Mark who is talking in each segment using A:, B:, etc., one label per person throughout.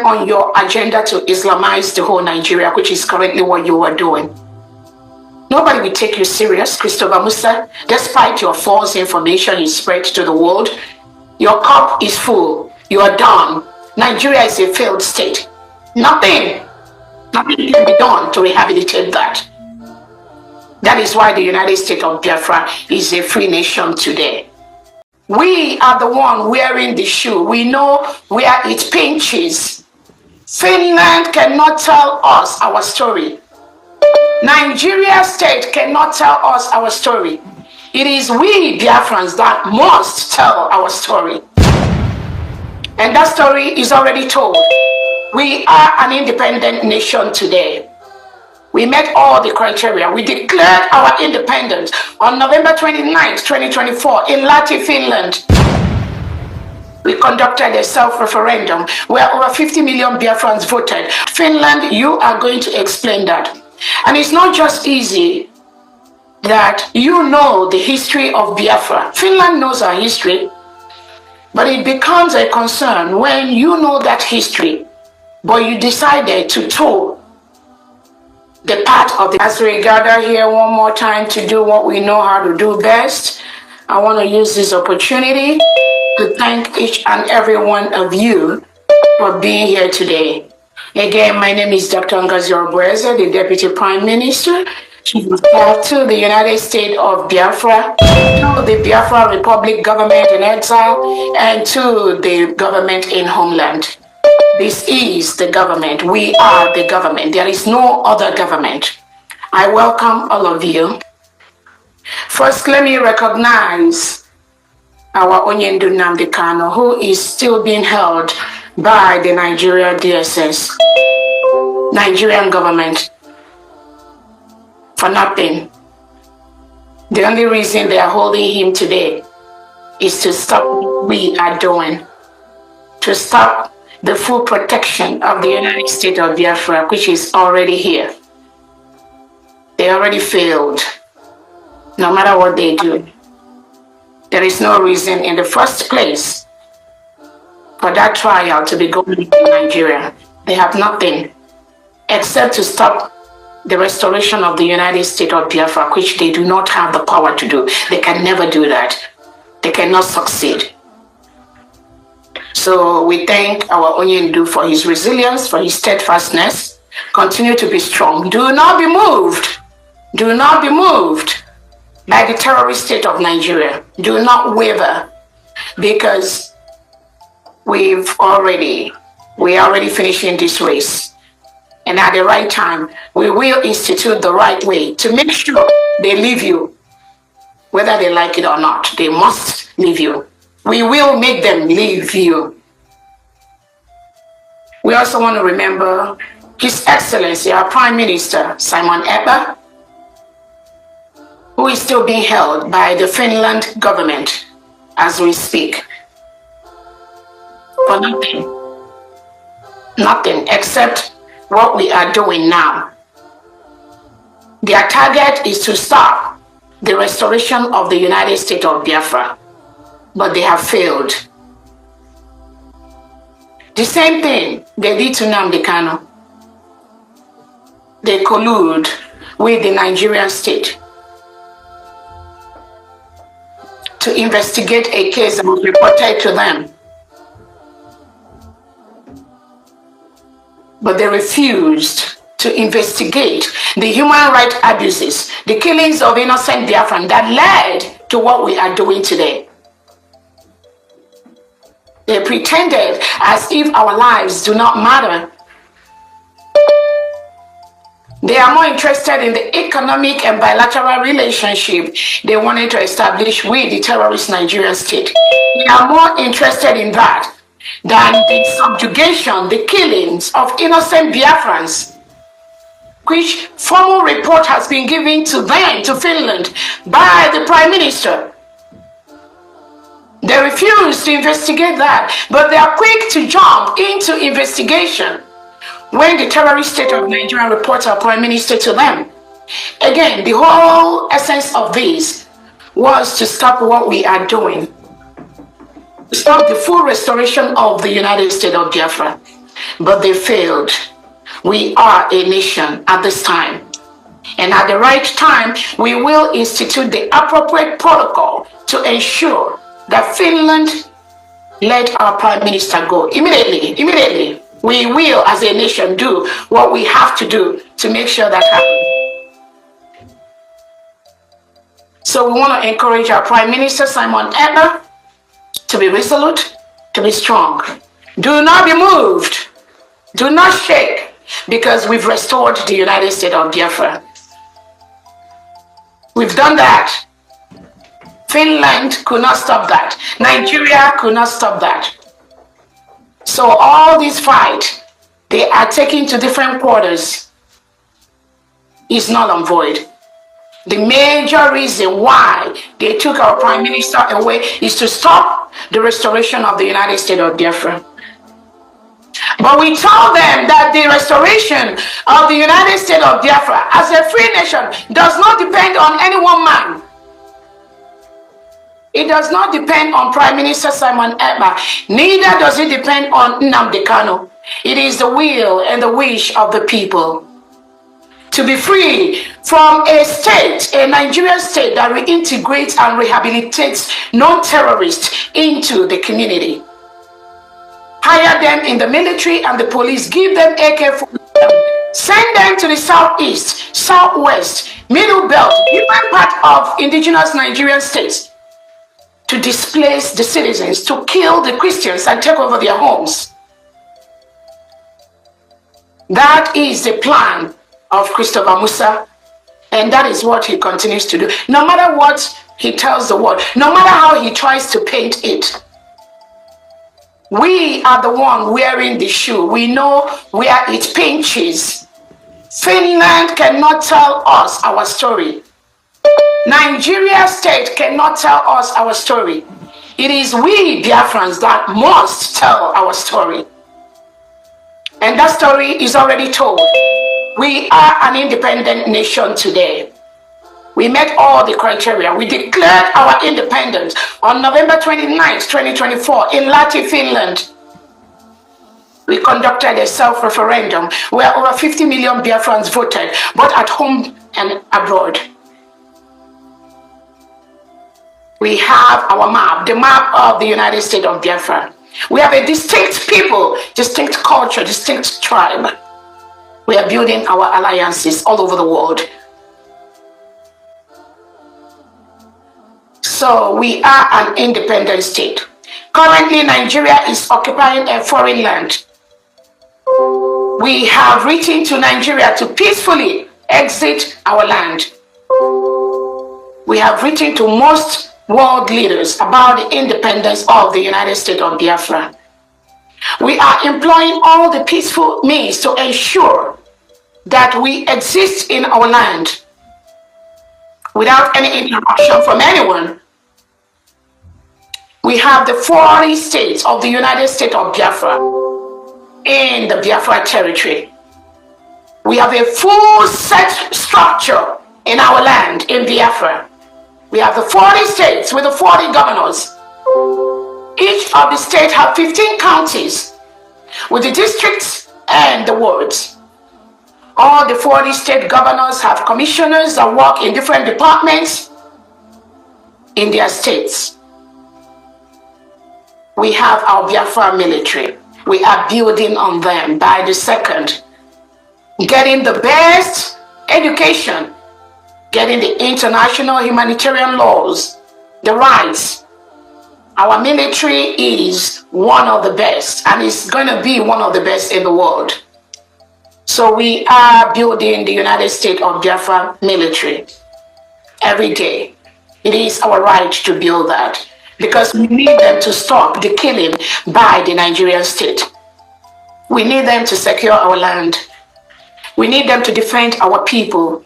A: on your agenda to Islamize the whole Nigeria, which is currently what you are doing. Nobody will take you serious, Christopher Musa, despite your false information you spread to the world. Your cup is full. You are done. Nigeria is a failed state. Nothing can be done to rehabilitate that. That is why the United States of Biafra is a free nation today. We are the one wearing the shoe. We know where it pinches. Finland cannot tell us our story. Nigeria state cannot tell us our story. It is we Biafrans that must tell our story. And that story is already told. We are an independent nation today. We met all the criteria. We declared our independence on November 29th, 2024 in Lahti, Finland. We conducted a self-referendum where over 50 million Biafrans voted. Finland, you are going to explain that. And it's not just easy that you know the history of Biafra. Finland knows our history, but it becomes a concern when you know that history, but you decided to toe the path of the... As we gather here one more time to do what we know how to do best, I want to use this opportunity to thank each and every one of you for being here today. Again, my name is Dr. Ngozi, the Deputy Prime Minister to the United States of Biafra, to the Biafra Republic government in exile, and to the government in homeland. This is the government. We are the government. There is no other government. I welcome all of you. First, let me recognize our Onyendu Nnamdi Kanu, who is still being held by the Nigeria DSS, Nigerian government, for nothing. The only reason they are holding him today is to stop what we are doing, to stop the full protection of the United States of Biafra, which is already here. They already failed, no matter what they do. There is no reason in the first place for that trial to be going in Nigeria. They have nothing except to stop the restoration of the United States of Biafra, which they do not have the power to do. They can never do that. They cannot succeed. So we thank our Onyendu for his resilience, for his steadfastness. Continue to be strong. Do not be moved. Do not be moved by the terrorist state of Nigeria. Do not waver, because we are already finishing this race. And at the right time, we will institute the right way to make sure they leave you. Whether they like it or not, they must leave you. We will make them leave you. We also want to remember His Excellency, our Prime Minister, Simon Ekpa, who is still being held by the Finland government as we speak. For nothing. Nothing except what we are doing now. Their target is to stop the restoration of the United States of Biafra, but they have failed. The same thing they did to Nnamdi Kanu. They collude with the Nigerian state to investigate a case that was reported to them. But they refused to investigate the human rights abuses, the killings of innocent Biafran that led to what we are doing today. They pretended as if our lives do not matter. They are more interested in the economic and bilateral relationship they wanted to establish with the terrorist Nigerian state. They are more interested in that than the subjugation, the killings of innocent Biafrans, which formal report has been given to them, to Finland, by the Prime Minister. They refuse to investigate that, but they are quick to jump into investigation when the terrorist state of Nigeria reports our Prime Minister to them. Again, the whole essence of this was to stop what we are doing. Stop the full restoration of the United States of Biafra. but they failed. We are a nation at this time. And at the right time, we will institute the appropriate protocol to ensure that Finland let our Prime Minister go. Immediately. We will, as a nation, do what we have to do to make sure that happens. So we want to encourage our Prime Minister, Simon Ekpa, to be resolute, to be strong. Do not be moved. Do not shake, because we've restored the United States of Biafra. We've done that. Finland could not stop that. Nigeria could not stop that. So all this fight, they are taking to different quarters, is null and void. The major reason why they took our Prime Minister away is to stop the restoration of the United States of Biafra. But we told them that the restoration of the United States of Biafra as a free nation does not depend on any one man. It does not depend on Prime Minister Simon Ekpa. Neither does it depend on Nnamdi Kanu. It is the will and the wish of the people to be free from a state, a Nigerian state that reintegrates and rehabilitates non-terrorists into the community. Hire them in the military and the police, give them AK-47, send them to the southeast, southwest, middle belt, different part of indigenous Nigerian states to displace the citizens, to kill the Christians and take over their homes. That is the plan of Christopher Musa, and that is what he continues to do. No matter what he tells the world, no matter how he tries to paint it, we are the one wearing the shoe. We know where it pinches. Finland cannot tell us our story. Nigeria state cannot tell us our story. It is we Biafrans that must tell our story. And that story is already told. We are an independent nation today. We met all the criteria. We declared our independence on November 29th, 2024 in Lahti, Finland. We conducted a self-referendum where over 50 million Biafrans voted, both at home and abroad. We have our map, the map of the United States of Biafra. We have a distinct people, distinct culture, distinct tribe. We are building our alliances all over the world. So we are an independent state. Currently, Nigeria is occupying a foreign land. We have written to Nigeria to peacefully exit our land. We have written to most world leaders about the independence of the United States of Biafra. We are employing all the peaceful means to ensure that we exist in our land without any interruption from anyone. We have the 40 states of the United States of Biafra in the Biafra territory. We have a full set structure in our land in Biafra. We have the 40 states with the 40 governors. Each of the states have 15 counties with the districts and the wards. All the 40 state governors have commissioners that work in different departments in their states. We have our Biafra military. We are building on them by the second, getting the best education, getting the international humanitarian laws, the rights. Our military is one of the best, and it's going to be one of the best in the world. So we are building the United States of Biafra military every day. It is our right to build that, because we need them to stop the killing by the Nigerian state. We need them to secure our land. We need them to defend our people.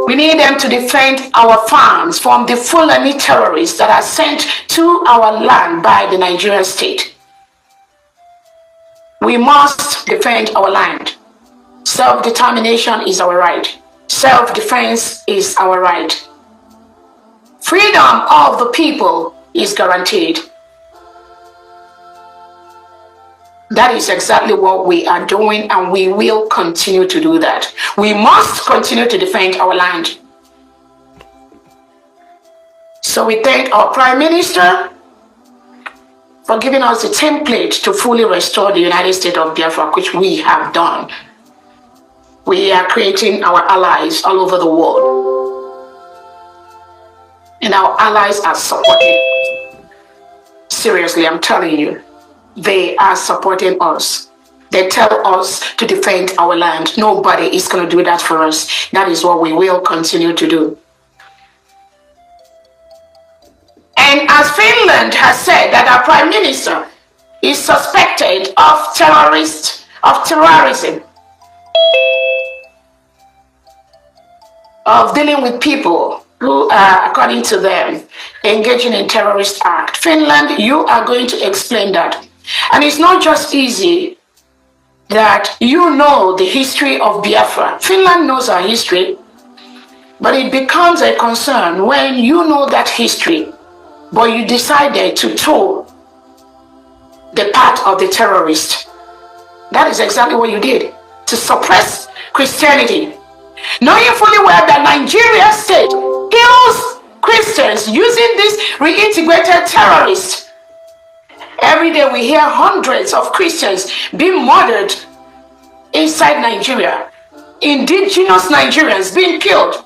A: We need them to defend our farms from the Fulani terrorists that are sent to our land by the Nigerian state. We must defend our land. Self-determination is our right. Self-defense is our right. Freedom of the people is guaranteed. That is exactly what we are doing, and we will continue to do that. We must continue to defend our land. So we thank our Prime Minister for giving us the template to fully restore the United States of Biafra, which we have done. We are creating our allies all over the world. And our allies are supporting. Seriously, I'm telling you, they are supporting us. They tell us to defend our land. Nobody is going to do that for us. That is what we will continue to do. And as Finland has said that our Prime Minister is suspected of terrorism, of dealing with people who are, according to them, engaging in terrorist act. Finland, you are going to explain that. And it's not just easy that you know the history of Biafra. Finland knows our history, but it becomes a concern when you know that history, but you decided to toe the path of the terrorist. That is exactly what you did, to suppress Christianity. Knowing fully well that Nigeria state kills Christians using this reintegrated terrorists. Every day we hear hundreds of Christians being murdered inside Nigeria. Indigenous Nigerians being killed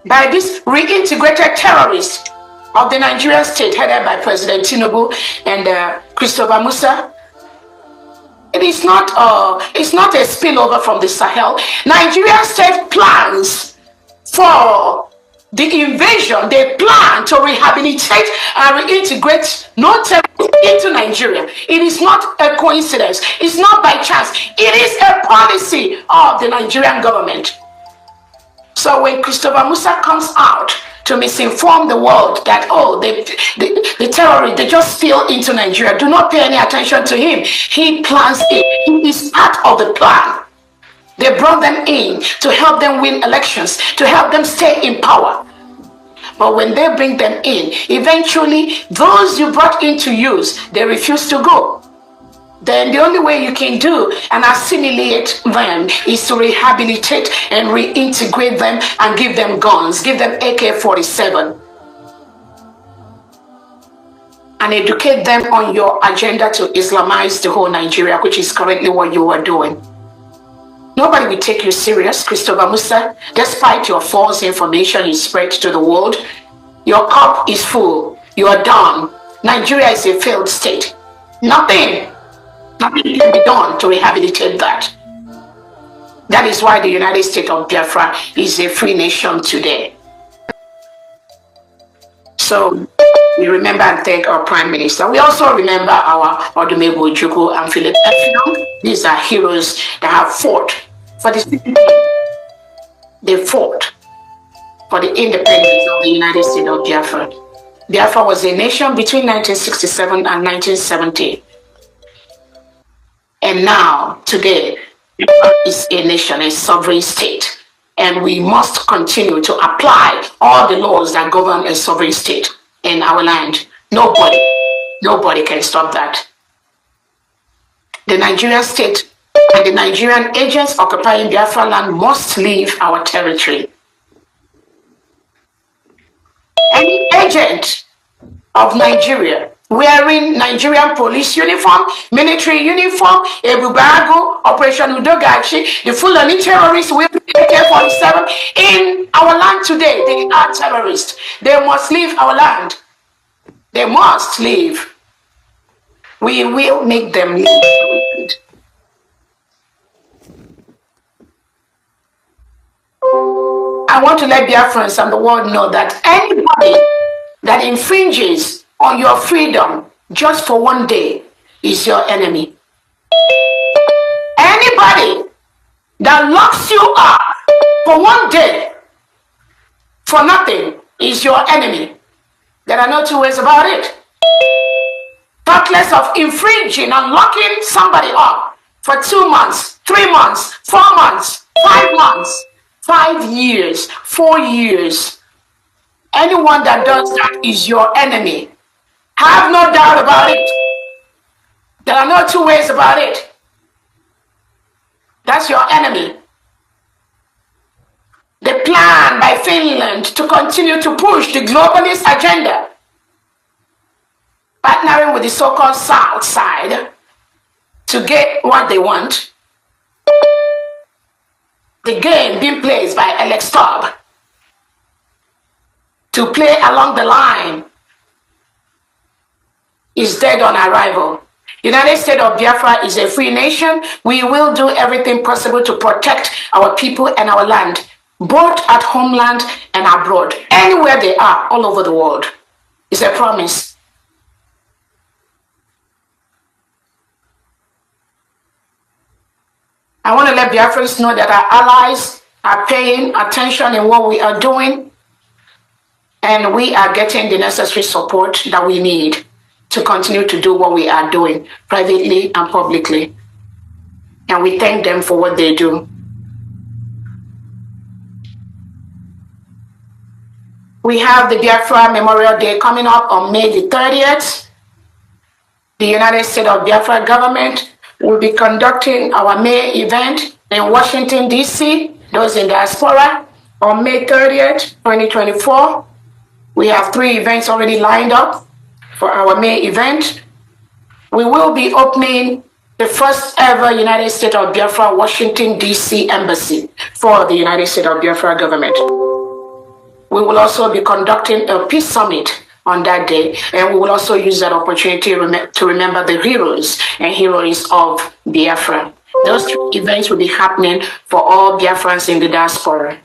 A: by this reintegrated terrorists of the Nigerian state headed by President Tinubu and Christopher Musa. It's not a spillover from the Sahel. Nigeria state plans for the invasion. They plan to rehabilitate and reintegrate no terrorists into Nigeria. It is not a coincidence. It's not by chance. It is a policy of the Nigerian government. So when Christopher Musa comes out to misinform the world that, oh, the terrorists, they just steal into Nigeria, do not pay any attention to him. He plans it. He is part of the plan. They brought them in to help them win elections, to help them stay in power. But when they bring them in, eventually those you brought in to use, they refuse to go. Then the only way you can do and assimilate them is to rehabilitate and reintegrate them and give them guns, give them AK-47. And educate them on your agenda to Islamize the whole Nigeria, which is currently what you are doing. Nobody will take you serious, Christopher Musa. Despite your false information you spread to the world, your cup is full. You are done. Nigeria is a failed state. Nothing can be done to rehabilitate that. That is why the United States of Biafra is a free nation today. So we remember and thank our Prime Minister. We also remember our Odumegwu Ojukwu and Philip Effiong. These are heroes that have fought for this. They fought for the independence of the United States of Biafra. Biafra was a nation between 1967 and 1970. And now, today, Biafra is a nation, a sovereign state. And we must continue to apply all the laws that govern a sovereign state in our land. Nobody can stop that. The Nigerian state and the Nigerian agents occupying Biafra land must leave our territory. Any agent of Nigeria wearing Nigerian police uniform, military uniform, Ebubago, Operation Udogachi, the Fulani terrorists with AK-47 in our land today, they are terrorists. They must leave our land. They must leave. We will make them leave. I want to let Biafrans and the world know that anybody that infringes on your freedom just for one day is your enemy. Anybody that locks you up for one day for nothing is your enemy. There are no two ways about it. Talk less of infringing and locking somebody up for 2 months, 3 months, 4 months, 5 months, 5 years, 4 years. Anyone that does that is your enemy. Have no doubt about it. There are no two ways about it. That's your enemy. The plan by Finland to continue to push the globalist agenda, partnering with the so-called South side to get what they want. The game being played by Alex Taub to play along the line is dead on arrival. United States of Biafra is a free nation. We will do everything possible to protect our people and our land, both at homeland and abroad, anywhere they are, all over the world. It's a promise. I want to let Biafrans know that our allies are paying attention in what we are doing, and we are getting the necessary support that we need to continue to do what we are doing privately and publicly. And we thank them for what they do. We have the Biafra Memorial Day coming up on May the 30th. The United States of Biafra government will be conducting our May event in Washington, D.C., those in diaspora, on May 30th, 2024. We have 3 events already lined up for our May event. We will be opening the first ever United States of Biafra Washington, D.C. embassy for the United States of Biafra government. We will also be conducting a peace summit on that day, and we will also use that opportunity to remember the heroes and heroines of Biafra. Those 3 events will be happening for all Biafrans in the diaspora.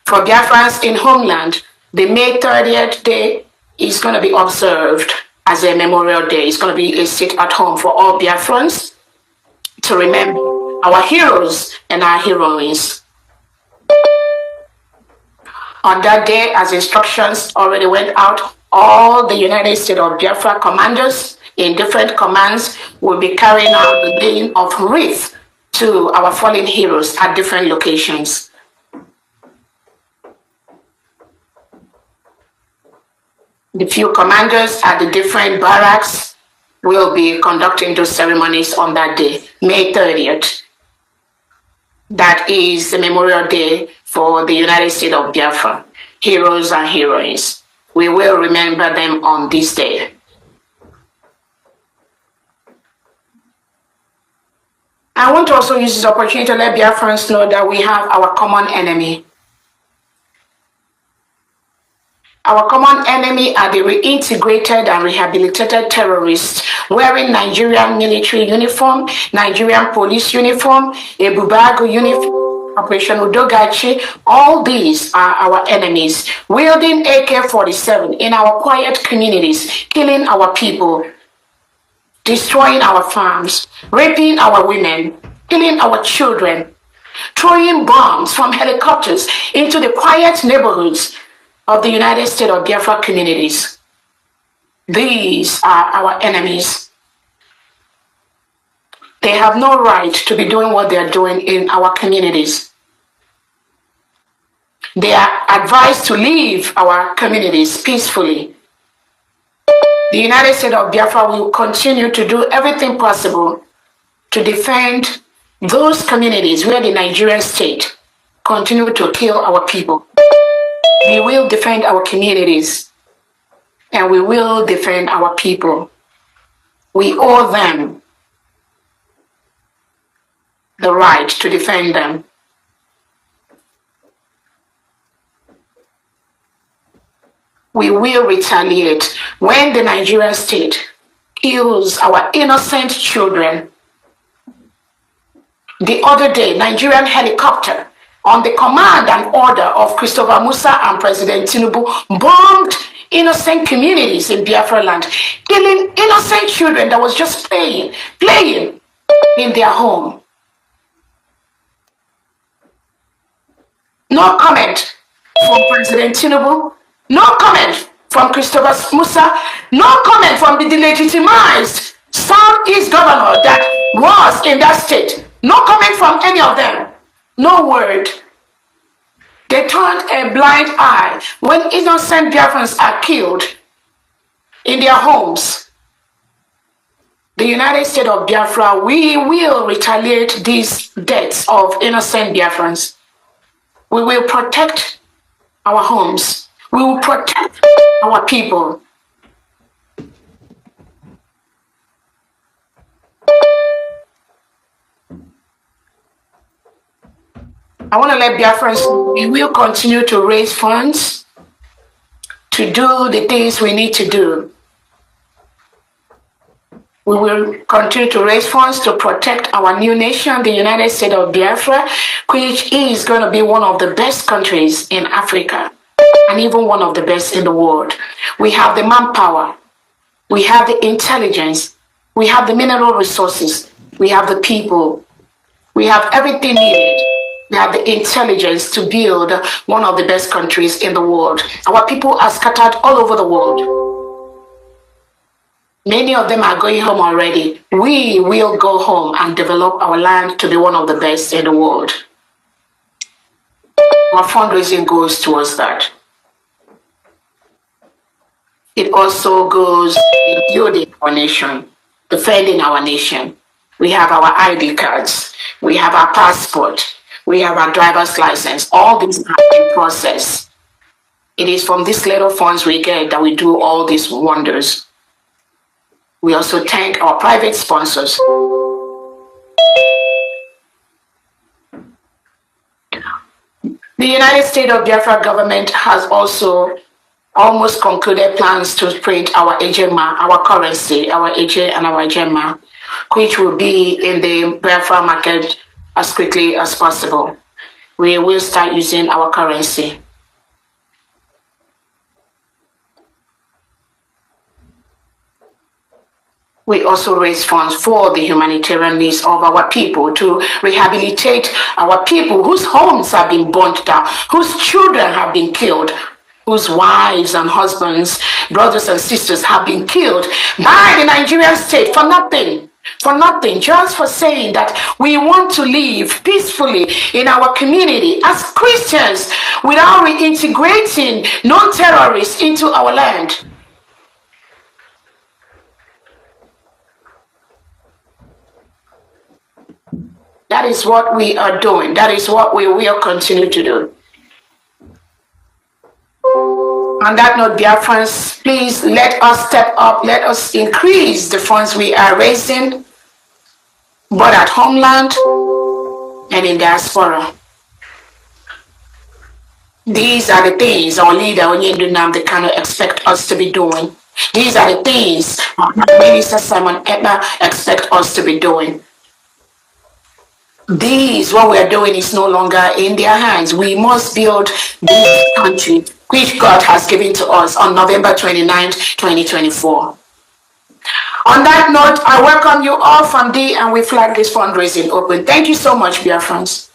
A: For Biafrans in homeland, the May 30th day is going to be observed as a Memorial Day. It's going to be a sit at home for all Biafrans to remember our heroes and our heroines. On that day, as instructions already went out, all the United States of Biafra commanders in different commands will be carrying out the laying of wreath to our fallen heroes at different locations. The few commanders at the different barracks will be conducting those ceremonies on that day, May 30th. That is the Memorial Day for the United States of Biafra, heroes and heroines. We will remember them on this day. I want to also use this opportunity to let Biafrans know that we have our common enemy. Our common enemy are the reintegrated and rehabilitated terrorists wearing Nigerian military uniform, Nigerian police uniform, a Bubago uniform, Operation Udogachi. All these are our enemies, wielding AK-47 in our quiet communities, killing our people, destroying our farms, raping our women, killing our children, throwing bombs from helicopters into the quiet neighborhoods of the United States of Biafra communities. These are our enemies. They have no right to be doing what they are doing in our communities. They are advised to leave our communities peacefully. The United States of Biafra will continue to do everything possible to defend those communities where the Nigerian state continue to kill our people. We will defend our communities, and we will defend our people. We owe them the right to defend them. We will retaliate when the Nigerian state kills our innocent children. The other day, Nigerian helicopter on the command and order of Christopher Musa and President Tinubu bombed innocent communities in Biafra land, killing innocent children that was just playing in their home. No comment from President Tinubu, no comment from Christopher Musa, no comment from the delegitimized Southeast governor that was in that state. No comment from any of them. No word. They turned a blind eye when innocent Biafrans are killed in their homes. the United States of Biafra, we will retaliate these deaths of innocent Biafrans. We will protect our homes. We will protect our people. I want to let Biafrans know we will continue to raise funds to do the things we need to do. We will continue to raise funds to protect our new nation, the United States of Biafra, which is going to be one of the best countries in Africa and even one of the best in the world. We have the manpower. We have the intelligence. We have the mineral resources. We have the people. We have everything needed. We have the intelligence to build one of the best countries in the world. Our people are scattered all over the world. Many of them are going home already. We will go home and develop our land to be one of the best in the world. Our fundraising goes towards that. It also goes in building our nation, defending our nation. We have our ID cards. We have our passport. We have our driver's license. All these are in process. It is from these little funds we get that we do all these wonders. We also thank our private sponsors. The United States of Biafra government has also almost concluded plans to print our ejema, our currency, our eje and our ejema, which will be in the Biafra market as quickly as possible. We will start using our currency. We also raise funds for the humanitarian needs of our people to rehabilitate our people whose homes have been burnt down, whose children have been killed, whose wives and husbands, brothers and sisters have been killed by the Nigerian state for nothing, just for saying that we want to live peacefully in our community as Christians without reintegrating non-terrorists into our land. That is what we are doing. That is what we will continue to do. On that note, Biafrans, please let us step up. Let us increase the funds we are raising, both at homeland and in diaspora. These are the things our leader, Onyendu Nnamdi Kanu, expect us to be doing. These are the things Minister Simon Ekpa expect us to be doing. What we are doing is no longer in their hands. We must build this country, which God has given to us on November 29th, 2024. On that note, I welcome you all from D and we flag this fundraising open. Thank you so much, Biafrans.